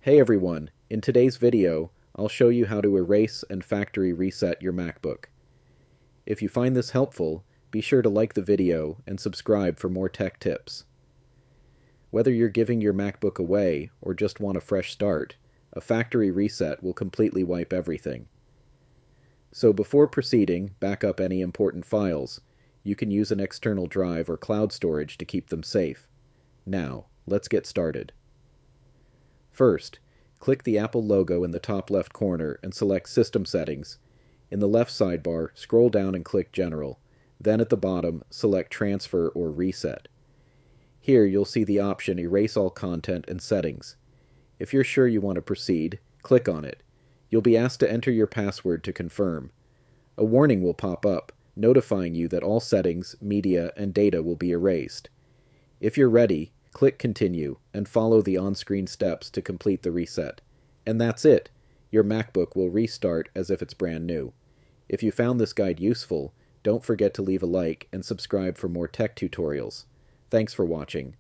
Hey everyone, in today's video, I'll show you how to erase and factory reset your MacBook. If you find this helpful, be sure to like the video and subscribe for more tech tips. Whether you're giving your MacBook away or just want a fresh start, a factory reset will completely wipe everything. So before proceeding, back up any important files. You can use an external drive or cloud storage to keep them safe. Now, let's get started. First, click the Apple logo in the top left corner and select System Settings. In the left sidebar, scroll down and click General. Then at the bottom, select Transfer or Reset. Here you'll see the option Erase All Content and Settings. If you're sure you want to proceed, click on it. You'll be asked to enter your password to confirm. A warning will pop up, notifying you that all settings, media, and data will be erased. If you're ready, click Continue and follow the on-screen steps to complete the reset. And that's it! Your MacBook will restart as if it's brand new. If you found this guide useful, don't forget to leave a like and subscribe for more tech tutorials. Thanks for watching.